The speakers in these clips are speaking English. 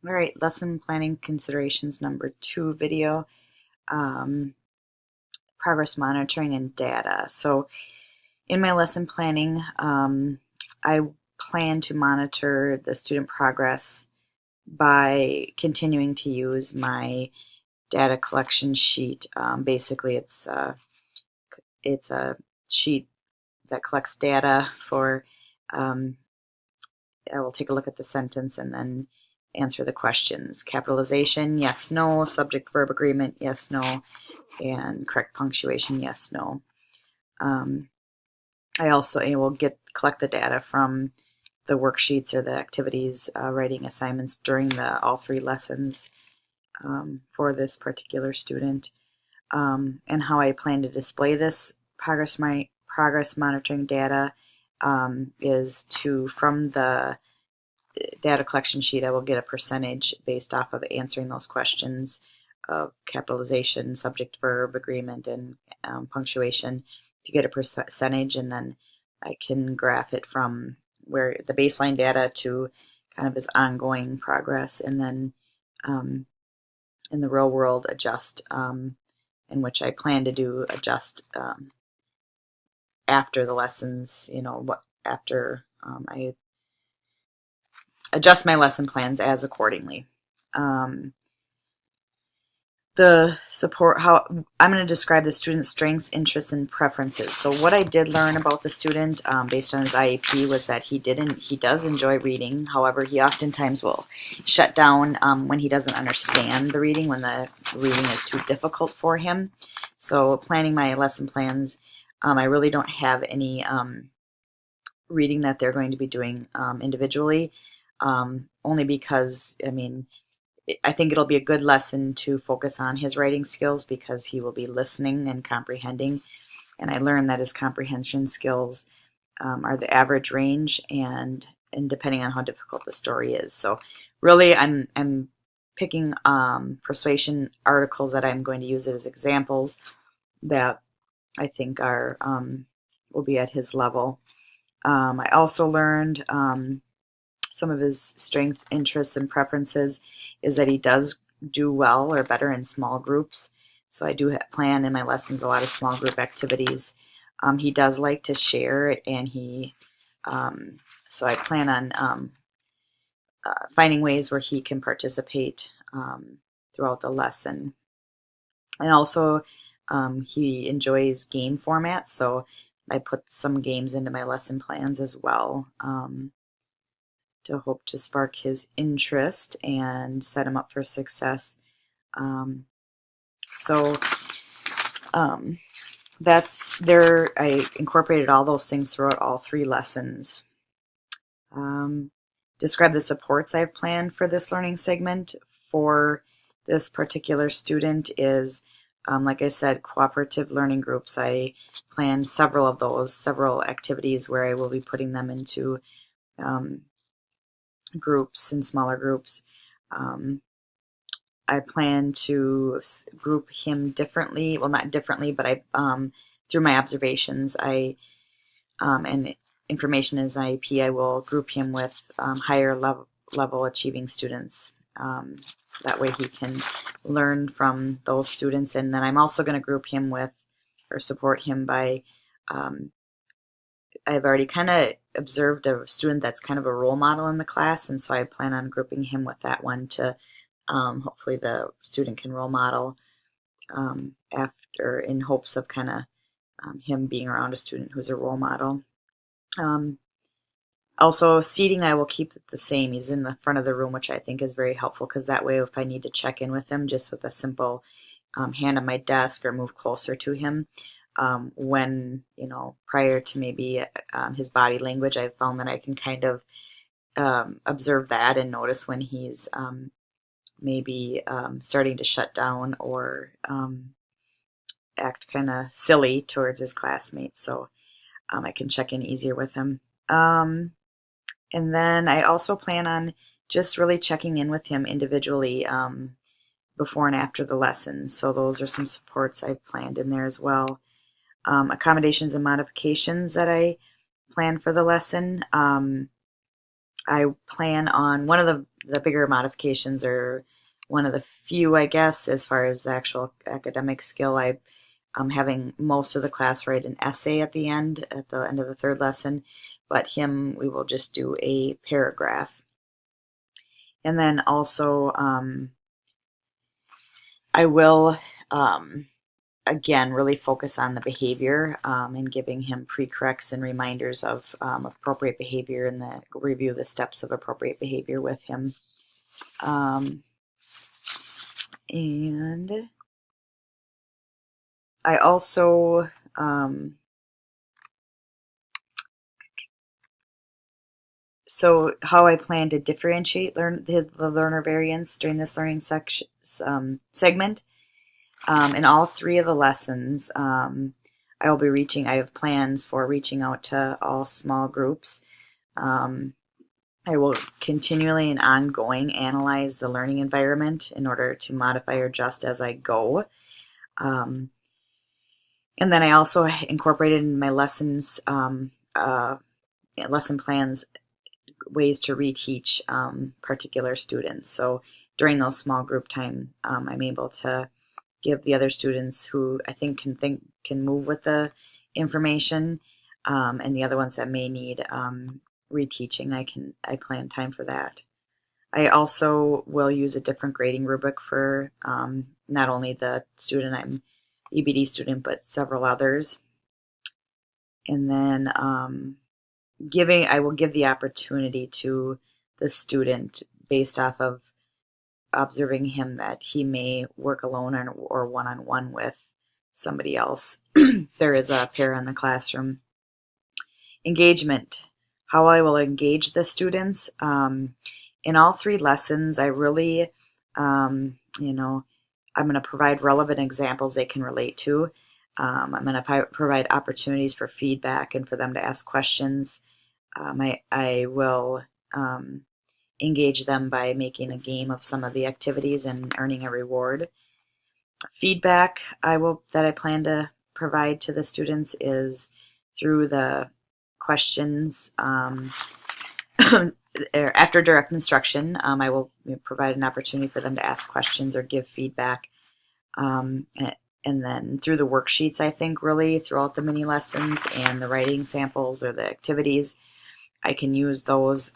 All right, lesson planning considerations number 2 video, um, progress monitoring and data. So in my lesson planning, I plan to monitor the student progress by continuing to use my data collection sheet. Basically, it's a sheet that collects data for. Um, I will take a look at the sentence and then answer the questions. Capitalization, yes, no. Subject verb agreement, yes, no. And correct punctuation, yes, no. I also will collect the data from the worksheets or the activities writing assignments during all 3 lessons for this particular student. And how I plan to display this progress monitoring data is from the data collection sheet. I will get a percentage based off of answering those questions of capitalization, subject verb agreement, and punctuation to get a percentage, and then I can graph it from where the baseline data to kind of his ongoing progress, and then in the real world adjust, in which I plan to adjust after the lessons, after I adjust my lesson plans as accordingly. Um, the support, how I'm going to describe the student's strengths, interests, and preferences. So what I did learn about the student based on his IEP was that he does enjoy reading. However, he oftentimes will shut down when he doesn't understand the reading, when the reading is too difficult for him. So planning my lesson plans, I really don't have any reading that they're going to be doing individually, only because, I think it'll be a good lesson to focus on his writing skills because he will be listening and comprehending. And I learned that his comprehension skills are the average range, and depending on how difficult the story is. So really, I'm picking persuasion articles that I'm going to use as examples that I think are will be at his level. I also learned some of his strengths, interests, and preferences is that he does do well or better in small groups. So I do plan in my lessons a lot of small group activities. He does like to share, and so I plan on finding ways where he can participate throughout the lesson. And also, he enjoys game formats, so I put some games into my lesson plans as well. To hope to spark his interest and set him up for success. Um, so that's there. I incorporated all those things throughout all 3 lessons. Describe the supports I've planned for this learning segment for this particular student is, like I said, cooperative learning groups. I planned several of those, several activities where I will be putting them into groups and smaller groups. I plan to group him differently. Well, not differently, but through my observations, and information in his IEP, I will group him with higher level achieving students. That way he can learn from those students. And then I'm also going to group him with or support him by I've already kind of observed a student that's kind of a role model in the class, and so I plan on grouping him with that one to hopefully the student can role model after, in hopes of kind of him being around a student who's a role model. Um, Also, seating I will keep it the same. He's in the front of the room, which I think is very helpful because that way, if I need to check in with him, just with a simple hand on my desk or move closer to him, when, prior to maybe his body language, I've found that I can kind of observe that and notice when he's maybe starting to shut down or act kind of silly towards his classmates. So I can check in easier with him. And then I also plan on just really checking in with him individually before and after the lesson. So those are some supports I've planned in there as well. Accommodations and modifications that I plan for the lesson. I plan on one of the the bigger modifications are one of the few, I guess, as far as the actual academic skill. I'm having most of the class write an essay at the end of the third lesson, but we will just do a paragraph. And then also, I will, again, really focus on the behavior and giving him pre-corrects and reminders of appropriate behavior and review the steps of appropriate behavior with him. And I also so how I plan to differentiate the learner variance during this learning section segment. In all three of the lessons, I will be I have plans for reaching out to all small groups. I will continually and ongoing analyze the learning environment in order to modify or adjust as I go. And then I also incorporated in my lessons, lesson plans, ways to reteach particular students. So during those small group time, I'm able to give the other students who I think can move with the information, and the other ones that may need reteaching. I plan time for that. I also will use a different grading rubric for not only the student I'm EBD student, but several others. And then I will give the opportunity to the student based off of observing him that he may work alone or one-on-one with somebody else. There is a pair in the classroom. Engagement. How I will engage the students. In all three lessons, I really, I'm going to provide relevant examples they can relate to. I'm going to provide opportunities for feedback and for them to ask questions. I will engage them by making a game of some of the activities and earning a reward. Feedback that I plan to provide to the students is through the questions. After direct instruction, I will provide an opportunity for them to ask questions or give feedback. And then through the worksheets, I think really throughout the mini lessons and the writing samples or the activities, I can use those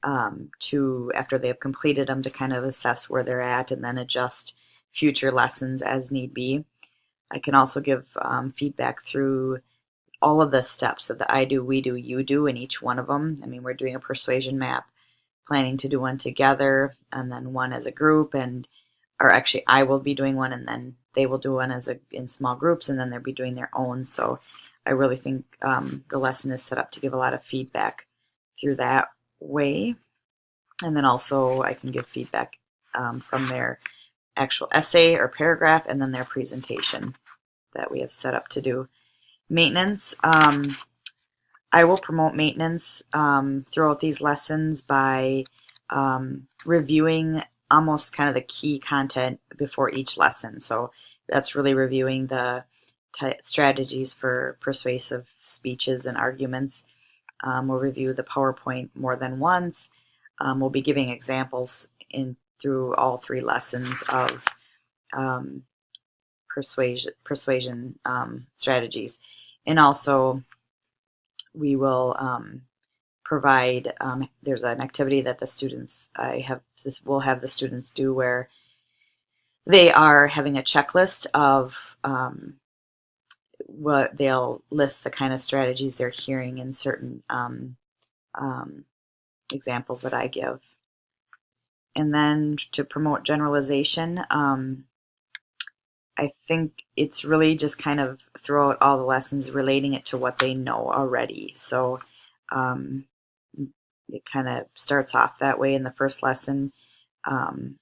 after they've completed them, to kind of assess where they're at and then adjust future lessons as need be. I can also give feedback through all of the steps of the I do, we do, you do in each one of them. I mean, we're doing a persuasion map, planning to do one together and then one as a group, or actually I will be doing one and then they will do one in small groups, and then they'll be doing their own. So I really think the lesson is set up to give a lot of feedback through that way. And then also I can give feedback from their actual essay or paragraph and then their presentation that we have set up to do. Maintenance. I will promote maintenance throughout these lessons by reviewing almost kind of the key content before each lesson. So that's really reviewing the strategies for persuasive speeches and arguments. We'll review the PowerPoint more than once. We'll be giving examples through all three lessons of persuasion strategies. And also we will provide, there's an activity that we'll have the students do where they are having a checklist of what they'll list the kind of strategies they're hearing in certain examples that I give. And then to promote generalization, I think it's really just kind of throughout all the lessons relating it to what they know already. So it kind of starts off that way in the first lesson, to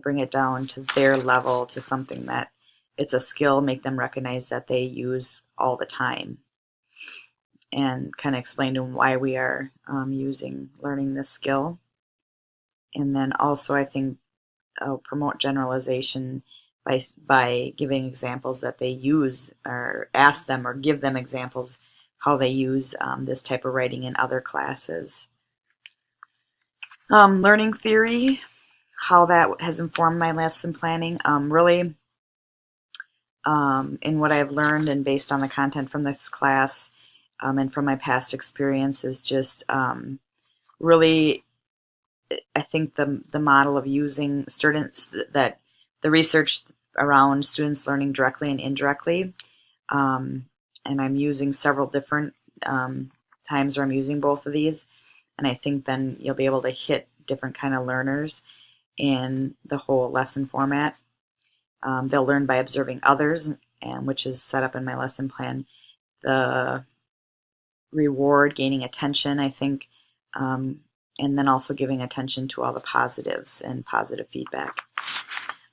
bring it down to their level, to something that it's a skill, make them recognize that they use all the time, and kind of explain to them why we are learning this skill. And then also I think I'll promote generalization by giving examples that they use, or ask them or give them examples how they use this type of writing in other classes. Learning theory, how that has informed my lesson planning. Really, in what I've learned and based on the content from this class and from my past experience is just really, I think the model of using students that the research around students learning directly and indirectly, um, and I'm using several different times where I'm using both of these, and I think then you'll be able to hit different kind of learners in the whole lesson format. They'll learn by observing others, and which is set up in my lesson plan. The reward, gaining attention, I think, and then also giving attention to all the positives and positive feedback.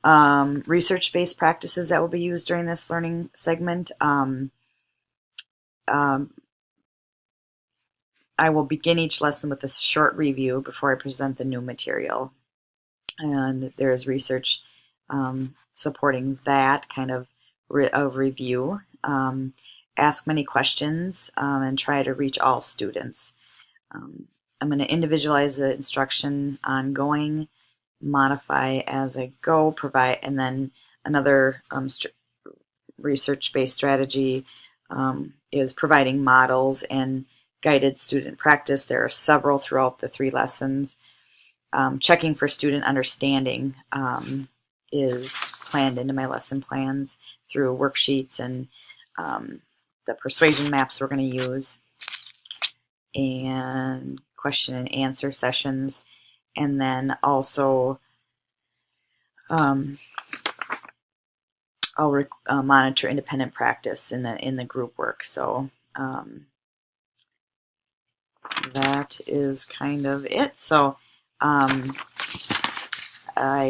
Research-based practices that will be used during this learning segment. I will begin each lesson with a short review before I present the new material. And there is research supporting that kind of review. Ask many questions and try to reach all students. I'm going to individualize the instruction ongoing, modify as I go, provide, and then another research-based strategy is providing models and guided student practice. There are several throughout the 3 lessons. Checking for student understanding is planned into my lesson plans through worksheets and the persuasion maps we're going to use, and question and answer sessions, and then also I'll monitor independent practice in the group work. So that is kind of it. So I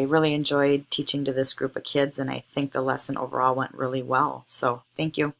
really enjoyed teaching to this group of kids, and I think the lesson overall went really well. So thank you.